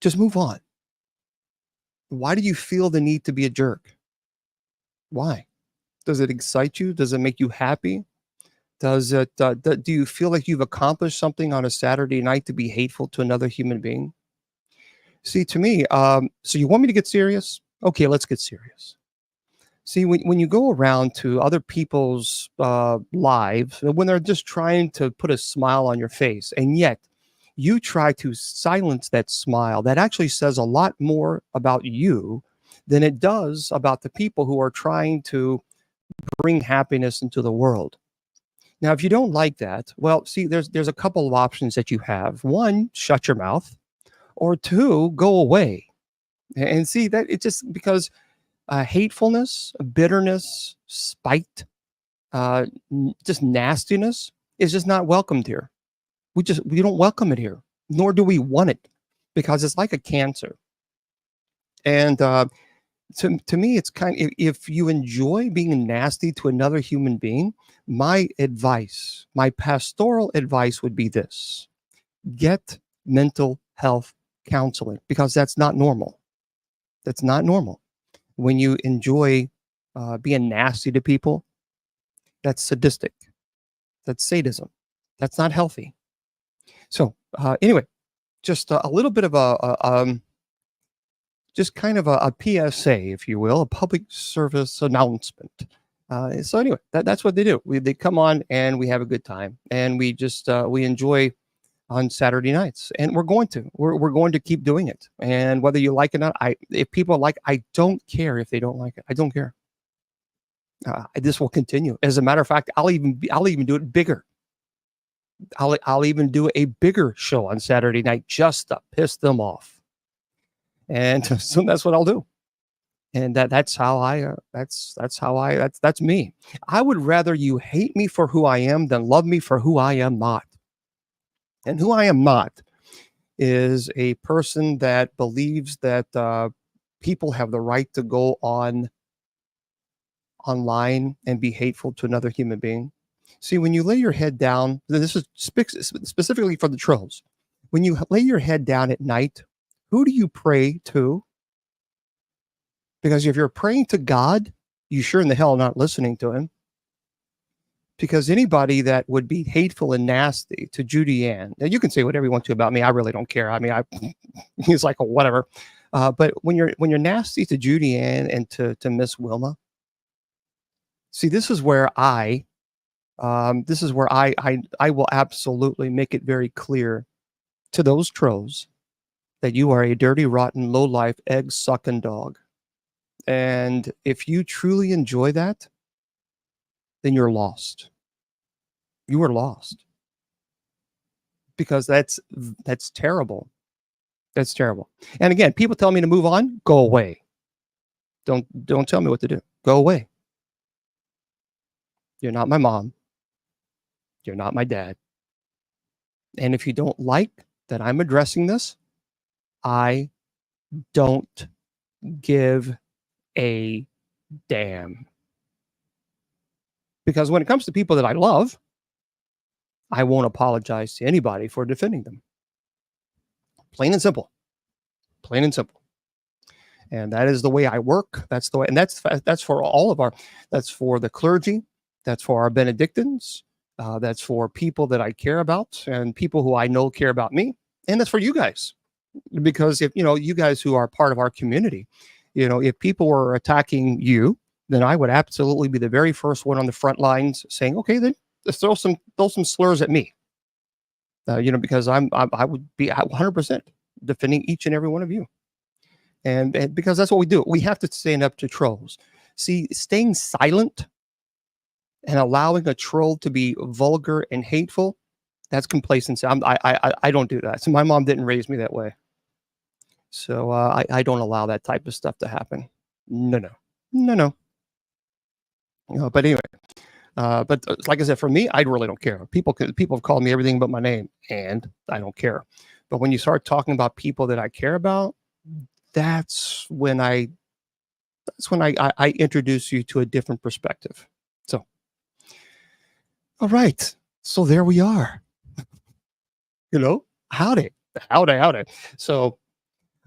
just move on. Why do you feel the need to be a jerk? Why? Does it excite you? Does it make you happy? Does it? Do you feel like you've accomplished something on a Saturday night to be hateful to another human being? See, to me, so you want me to get serious? Okay, let's get serious. See, when you go around to other people's lives, when they're just trying to put a smile on your face, and yet you try to silence that smile, that actually says a lot more about you than it does about the people who are trying to bring happiness into the world. Now, if you don't like that, well, see, there's a couple of options that you have. One, shut your mouth, or two, go away. And see that it's just because hatefulness, bitterness, spite, just nastiness is just not welcomed here. We don't welcome it here, nor do we want it, because it's like a cancer. And to me, it's if you enjoy being nasty to another human being, my advice, my pastoral advice would be this: get mental health counseling, because that's not normal. That's not normal. When you enjoy being nasty to people, that's sadistic. That's sadism. That's not healthy. So anyway, just a little bit of just kind of a PSA, if you will, a public service announcement. So anyway, that's what they do. They come on and we have a good time, and we just we enjoy on Saturday nights, and we're going to keep doing it. And whether you like it or not, if people like, I don't care if they don't like it. I don't care. This will continue. As a matter of fact, I'll even do it bigger. I'll even do a bigger show on Saturday night just to piss them off. And so that's what I'll do. And that's me. I would rather you hate me for who I am than love me for who I am not. And who I am not is a person that believes that people have the right to go online and be hateful to another human being. See, when you lay your head down, this is specifically for the trolls. When you lay your head down at night, who do you pray to? Because if you're praying to God, you sure in the hell not listening to him. Because anybody that would be hateful and nasty to Judy Ann, and you can say whatever you want to about me, I really don't care. I mean, he's like, oh, whatever. But when you're nasty to Judy Ann and to Miss Wilma, see, this is where I will absolutely make it very clear to those trolls that you are a dirty, rotten, low-life, egg-sucking dog. And if you truly enjoy that, then you're lost. You are lost. Because that's terrible. That's terrible. And again, people tell me to move on, go away. Don't tell me what to do. Go away. You're not my mom. You're not my dad. And if you don't like that I'm addressing this, I don't give a damn. Because when it comes to people that I love, I won't apologize to anybody for defending them. Plain and simple. Plain and simple. And that is the way I work. That's the way, and that's for all of that's for the clergy, that's for our Benedictines, that's for people that I care about and people who I know care about me, and that's for you guys. Because if you guys who are part of our community, if people were attacking you, then I would absolutely be the very first one on the front lines saying, okay, then let's throw some slurs at me. Because I would be 100% defending each and every one of you. And because that's what we do. We have to stand up to trolls. See, staying silent and allowing a troll to be vulgar and hateful, that's complacency. I don't do that. So my mom didn't raise me that way. So I don't allow that type of stuff to happen. No. But anyway, but like I said, for me, I really don't care. People have called me everything but my name, and I don't care. But when you start talking about people that I care about, that's when I introduce you to a different perspective. So, all right. So there we are. Howdy. So,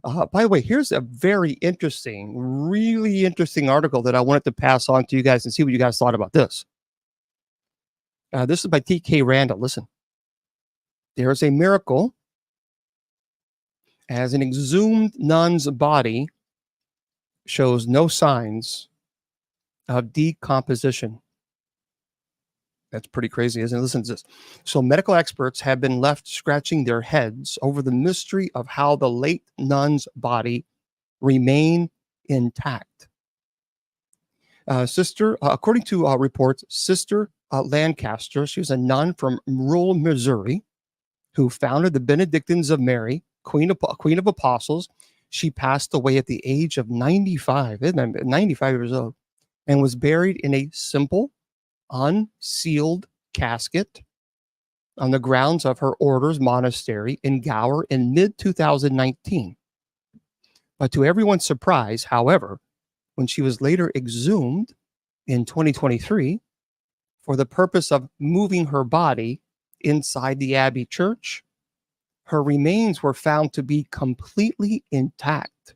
by the way, here's a very interesting, really interesting article that I wanted to pass on to you guys and see what you guys thought about this. This is by T.K. Randall. Listen, there is a miracle as an exhumed nun's body shows no signs of decomposition. That's pretty crazy, isn't it? Listen to this. So medical experts have been left scratching their heads over the mystery of how the late nun's body remained intact. According to reports, Sister Lancaster, she was a nun from rural Missouri who founded the Benedictines of Mary, Queen of Apostles. She passed away at the age of 95, 95 years old, and was buried in a simple, unsealed casket on the grounds of her order's monastery in Gower in mid-2019. But to everyone's surprise, however, when she was later exhumed in 2023 for the purpose of moving her body inside the Abbey Church, her remains were found to be completely intact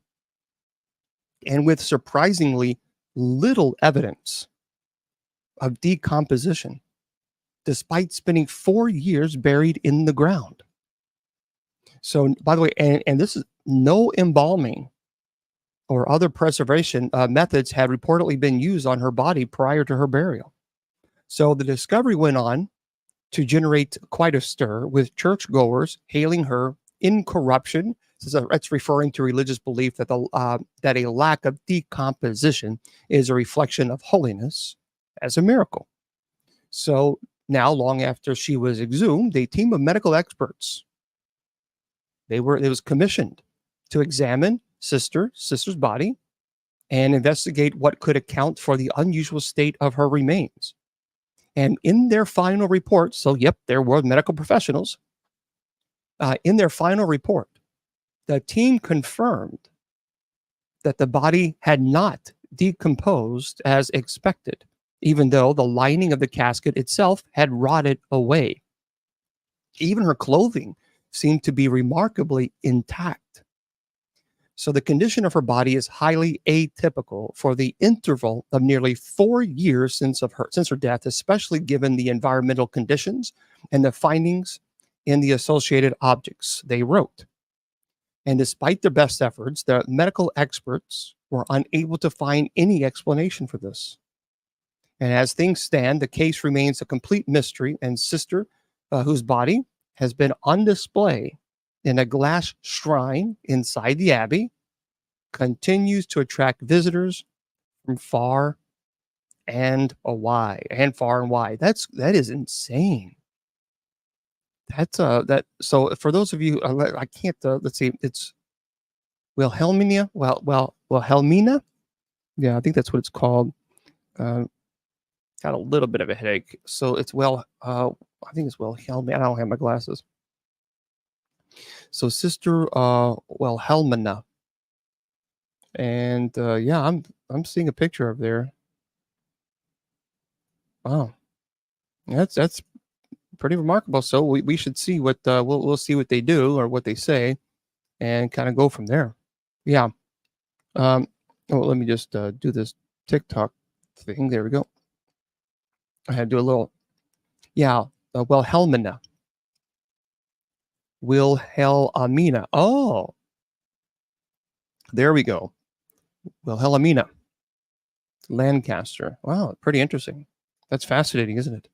and with surprisingly little evidence of decomposition, despite spending 4 years buried in the ground. So, by the way, and this is no embalming or other preservation methods had reportedly been used on her body prior to her burial. So the discovery went on to generate quite a stir, with churchgoers hailing her incorruption. That's referring to religious belief that that a lack of decomposition is a reflection of holiness, as a miracle. So now, long after she was exhumed, a team of medical experts, it was commissioned to examine Sister's body and investigate what could account for the unusual state of her remains. And in their final report, so yep, there were medical professionals. In their final report, the team confirmed that the body had not decomposed as expected, even though the lining of the casket itself had rotted away. Even her clothing seemed to be remarkably intact. So the condition of her body is highly atypical for the interval of nearly 4 years since her death, especially given the environmental conditions and the findings in the associated objects, they wrote. And despite their best efforts, the medical experts were unable to find any explanation for this. And as things stand, the case remains a complete mystery, and Sister, whose body has been on display in a glass shrine inside the abbey continues to attract visitors from far and far and wide. That is insane. That so for those of you I can't let's see, it's Wilhelmina. Wilhelmina. Yeah, I think that's what it's called. Got a little bit of a headache. So it's I think it's Wilhelmina. I don't have my glasses. So Sister Wilhelmina. And yeah, I'm seeing a picture of there. Wow. That's pretty remarkable. So we should see what we'll see what they do or what they say and kind of go from there. Yeah. Oh, let me just do this TikTok thing. There we go. I had to do a little, yeah, Wilhelmina. Wilhelmina. Oh, there we go. Wilhelmina. Lancaster. Wow, pretty interesting. That's fascinating, isn't it?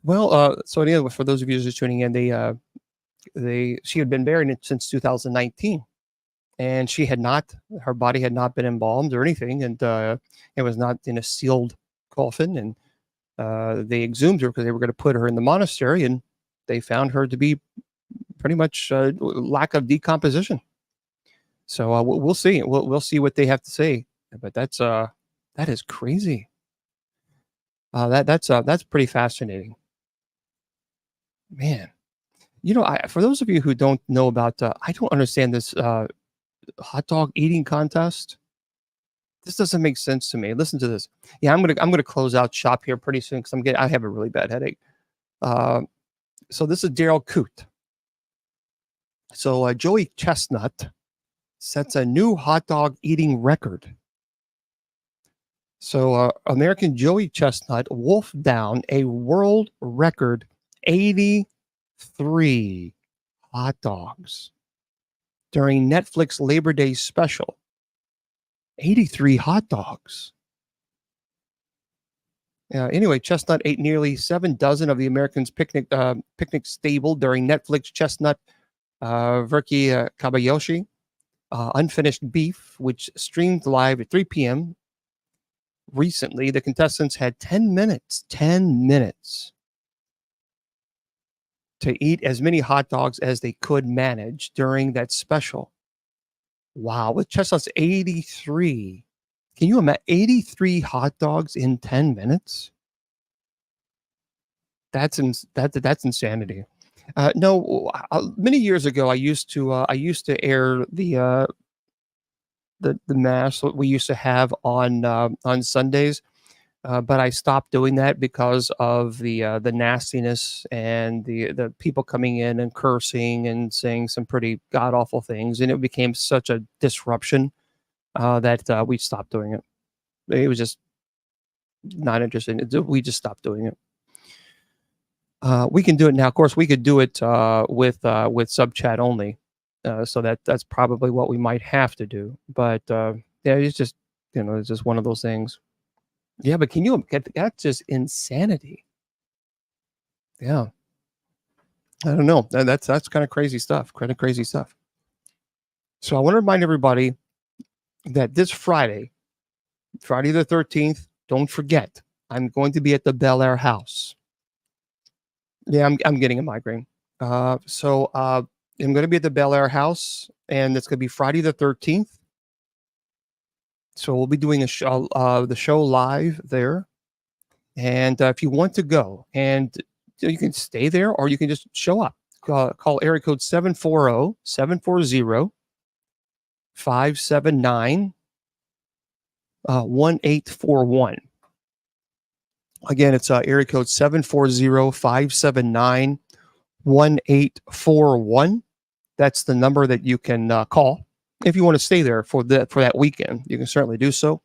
Well, so anyway, for those of you just tuning in, she had been buried since 2019. And her body had not been embalmed or anything, and it was not in a sealed coffin. And they exhumed her because they were going to put her in the monastery, and they found her to be pretty much lack of decomposition. So we'll see. We'll see what they have to say. But that is crazy. That's pretty fascinating, man. You know, for those of you who don't know about, I don't understand this. Hot dog eating contest. This doesn't make sense to me. Listen to this. Yeah, I'm gonna close out shop here pretty soon because I have a really bad headache. So this is Daryl Coote. So Joey Chestnut sets a new hot dog eating record. So American Joey Chestnut wolfed down a world record 83 hot dogs during Netflix Labor Day special. 83 hot dogs. Anyway, Chestnut ate nearly 7 dozen of the Americans' picnic stable during Netflix Chestnut Verki Kabayoshi Unfinished Beef, which streamed live at 3 p.m. Recently, the contestants had 10 minutes to eat as many hot dogs as they could manage during that special. Wow, with Chestnut's 83. Can you imagine 83 hot dogs in 10 minutes? That's insanity. No, many years ago, I used to air the mass that we used to have on Sundays. But I stopped doing that because of the nastiness and the people coming in and cursing and saying some pretty god awful things, and it became such a disruption that we stopped doing it. It was just not interesting. We just stopped doing it. We can do it now. Of course, we could do it with sub chat only, so that's probably what we might have to do. But yeah, it's just it's just one of those things. Yeah, but can you get that's just insanity? Yeah, I don't know. That's kind of crazy stuff. Kind of crazy stuff. So I want to remind everybody that this Friday the 13th, don't forget, I'm going to be at the Bel Air House. Yeah, I'm getting a migraine. So I'm going to be at the Bel Air House, and it's going to be Friday the 13th. So we'll be doing the show live there. And if you want to go, and you can stay there, or you can just show up. Call area code 740-749-1841. Again, it's area code 740-579-1841. That's the number that you can call if you want to stay there for that weekend. You can certainly do so.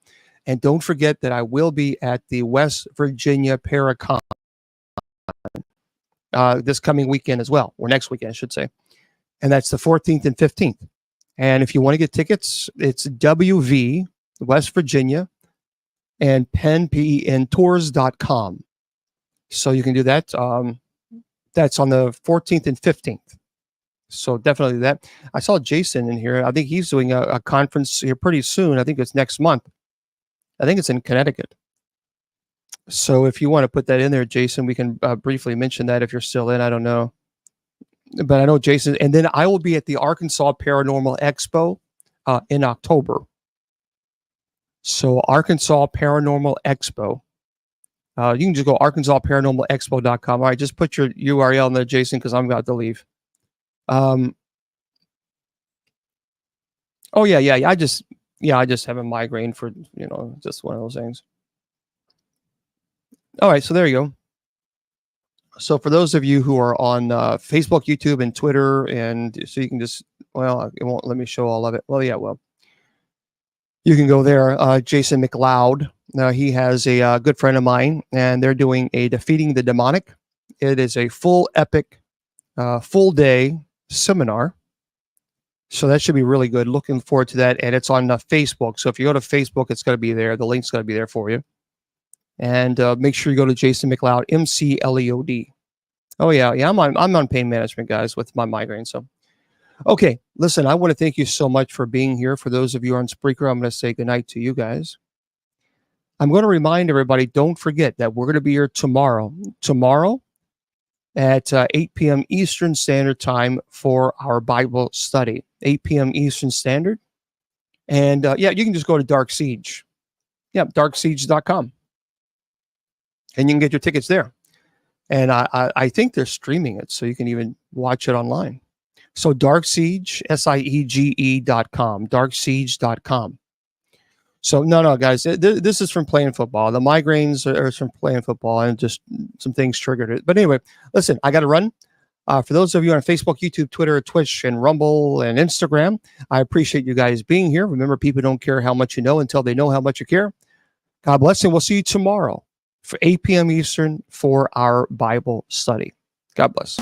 And don't forget that I will be at the West Virginia Paracon this coming weekend as well, or next weekend, I should say. And that's the 14th and 15th. And if you want to get tickets, it's WV West Virginia and pentours.com. So you can do that. That's on the 14th and 15th. So definitely that. I saw Jason in here. I think he's doing a conference here pretty soon. I think it's next month. I think it's in Connecticut. So if you want to put that in there, Jason, we can briefly mention that if you're still in. I don't know. But I know Jason. And then I will be at the Arkansas Paranormal Expo in October. So Arkansas Paranormal Expo. You can just go arkansasparanormalexpo.com. All right, just put your URL in there, Jason, because I'm about to leave. Oh yeah. I just have a migraine for, just one of those things. All right, so there you go. So for those of you who are on Facebook, YouTube, and Twitter, and so you can just, well, it won't let me show all of it. Well, yeah, well, you can go there. Jason McLeod. He has a good friend of mine, and they're doing a Defeating the Demonic. It is a full epic, full day seminar. So that should be really good. Looking forward to that. And it's on Facebook. So if you go to Facebook, it's going to be there. The link's going to be there for you. And make sure you go to Jason McLeod, McLeod. Oh yeah. I'm on pain management, guys, with my migraine. So, okay. Listen, I want to thank you so much for being here. For those of you on Spreaker, I'm going to say goodnight to you guys. I'm going to remind everybody, don't forget that we're going to be here tomorrow. Tomorrow at 8 p.m. Eastern Standard Time for our Bible study. 8 p.m. Eastern Standard. And you can just go to Dark Siege. Yeah, darksiege.com. And you can get your tickets there. And I think they're streaming it, so you can even watch it online. So Dark Siege, SIEGE.com, darksiege.com. So no, guys, this is from playing football. The migraines are from playing football, and just some things triggered it. But anyway, listen, I got to run. For those of you on Facebook, YouTube, Twitter, Twitch, and Rumble, and Instagram, I appreciate you guys being here. Remember, people don't care how much you know until they know how much you care. God bless, and we'll see you tomorrow for 8 p.m. Eastern for our Bible study. God bless.